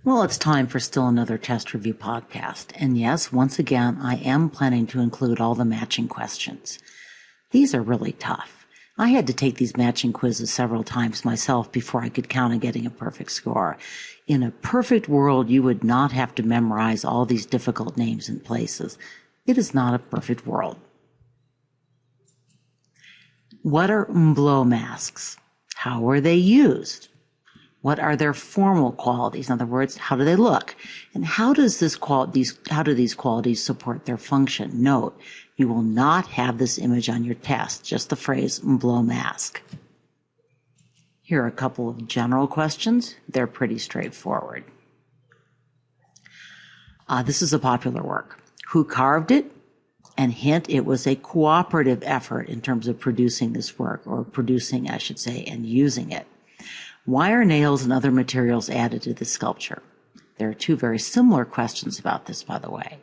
Well, it's time for still another test review podcast. And yes, once again, I am planning to include all the matching questions. These are really tough. I had to take these matching quizzes several times myself before I could count on getting a perfect score. In a perfect world, you would not have to memorize all these difficult names and places. It is not a perfect world. What are umblo masks? How are they used? What are their formal qualities? In other words, how do they look? And how do these qualities support their function? Note, you will not have this image on your test, just the phrase umblo mask. Here are a couple of general questions. They're pretty straightforward. This is a popular work. Who carved it? And hint, it was a cooperative effort in terms of producing this work, or producing, I should say, and using it. Why are nails and other materials added to the sculpture? There are two very similar questions about this, by the way.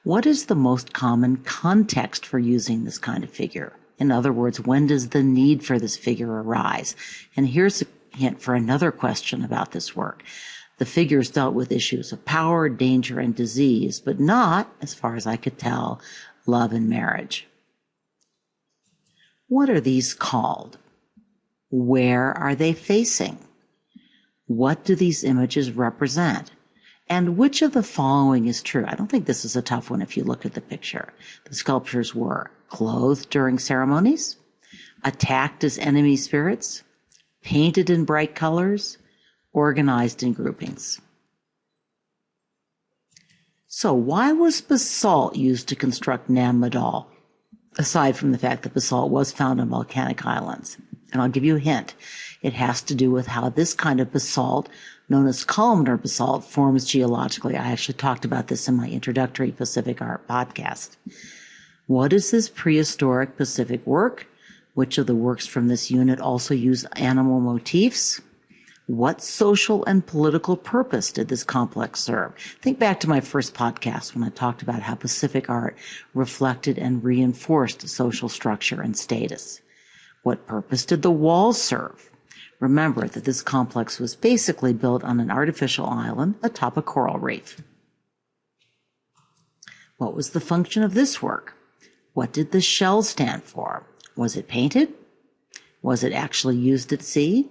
What is the most common context for using this kind of figure? In other words, when does the need for this figure arise? And here's a hint for another question about this work. The figures dealt with issues of power, danger, and disease, but not, as far as I could tell, love and marriage. What are these called? Where are they facing? What do these images represent? And which of the following is true? I don't think this is a tough one if you look at the picture. The sculptures were clothed during ceremonies, attacked as enemy spirits, painted in bright colors, organized in groupings. So why was basalt used to construct Nam Madol, aside from the fact that basalt was found on volcanic islands? And I'll give you a hint. It has to do with how this kind of basalt, known as columnar basalt, forms geologically. I actually talked about this in my introductory Pacific art podcast. What is this prehistoric Pacific work? Which of the works from this unit also use animal motifs? What social and political purpose did this complex serve? Think back to my first podcast when I talked about how Pacific art reflected and reinforced social structure and status. What purpose did the walls serve? Remember that this complex was basically built on an artificial island atop a coral reef. What was the function of this work? What did the shell stand for? Was it painted? Was it actually used at sea?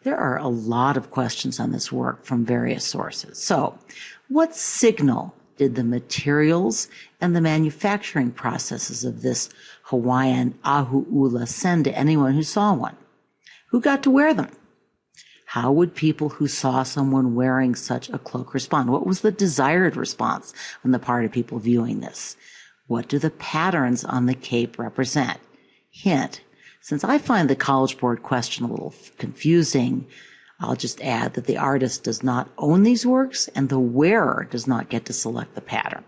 There are a lot of questions on this work from various sources. So, what signal did the materials and the manufacturing processes of this Hawaiian ahu'ula send to anyone who saw one? Who got to wear them? How would people who saw someone wearing such a cloak respond? What was the desired response on the part of people viewing this? What do the patterns on the cape represent? Hint, since I find the College Board question a little confusing, I'll just add that the artist does not own these works and the wearer does not get to select the pattern.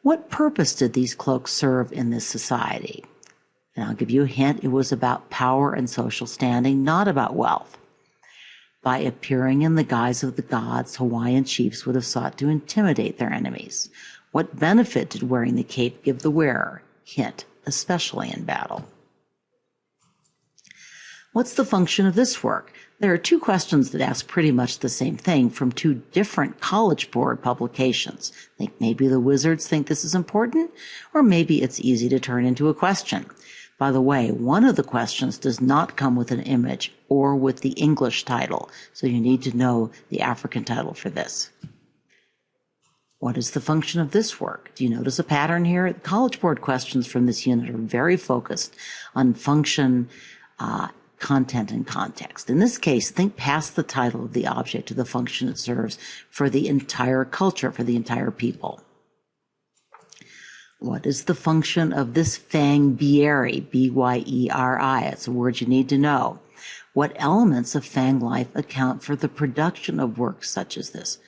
What purpose did these cloaks serve in this society? And I'll give you a hint, it was about power and social standing, not about wealth. By appearing in the guise of the gods, Hawaiian chiefs would have sought to intimidate their enemies. What benefit did wearing the cape give the wearer? Hint, especially in battle. What's the function of this work? There are two questions that ask pretty much the same thing from two different College Board publications. I think maybe the wizards think this is important, or maybe it's easy to turn into a question. By the way, one of the questions does not come with an image or with the English title, so you need to know the African title for this. What is the function of this work? Do you notice a pattern here? The College Board questions from this unit are very focused on function, content, and context. In this case, think past the title of the object to the function it serves for the entire culture, for the entire people. What is the function of this fang bieri, B-Y-E-R-I? It's a word you need to know. What elements of fang life account for the production of works such as this?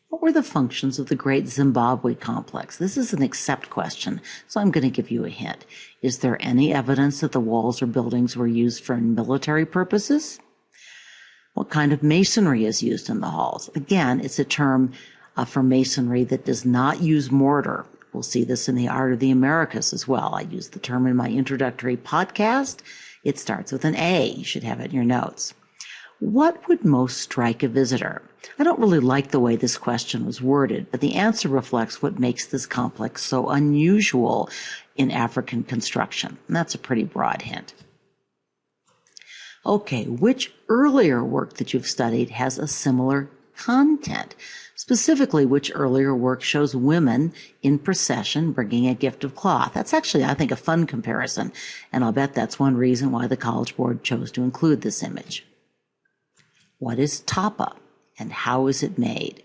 What were the functions of the great Zimbabwe complex? This is an accept question, so I'm going to give you a hint. Is there any evidence that the walls or buildings were used for military purposes? What kind of masonry is used in the halls? Again, it's a term for masonry that does not use mortar. We'll see this in the Art of the Americas as well. I used the term in my introductory podcast. It starts with an A. You should have it in your notes. What would most strike a visitor? I don't really like the way this question was worded, but the answer reflects what makes this complex so unusual in African construction. And that's a pretty broad hint. Okay, which earlier work that you've studied has a similar content? Specifically, which earlier work shows women in procession bringing a gift of cloth? That's actually, I think, a fun comparison, and I'll bet that's one reason why the College Board chose to include this image. What is tapa, and how is it made?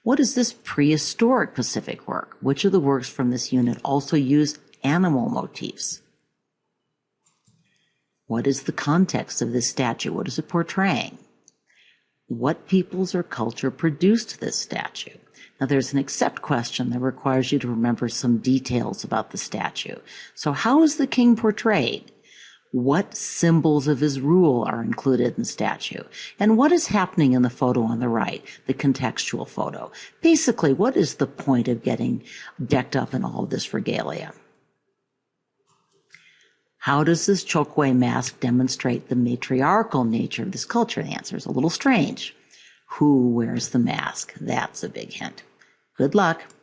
What is this prehistoric Pacific work? Which of the works from this unit also use animal motifs? What is the context of this statue? What is it portraying? What peoples or culture produced this statue? Now, there's an except question that requires you to remember some details about the statue. So how is the king portrayed? What symbols of his rule are included in the statue? And what is happening in the photo on the right, the contextual photo? Basically, what is the point of getting decked up in all of this regalia? How does this chokwe mask demonstrate the matriarchal nature of this culture? The answer is a little strange. Who wears the mask? That's a big hint. Good luck.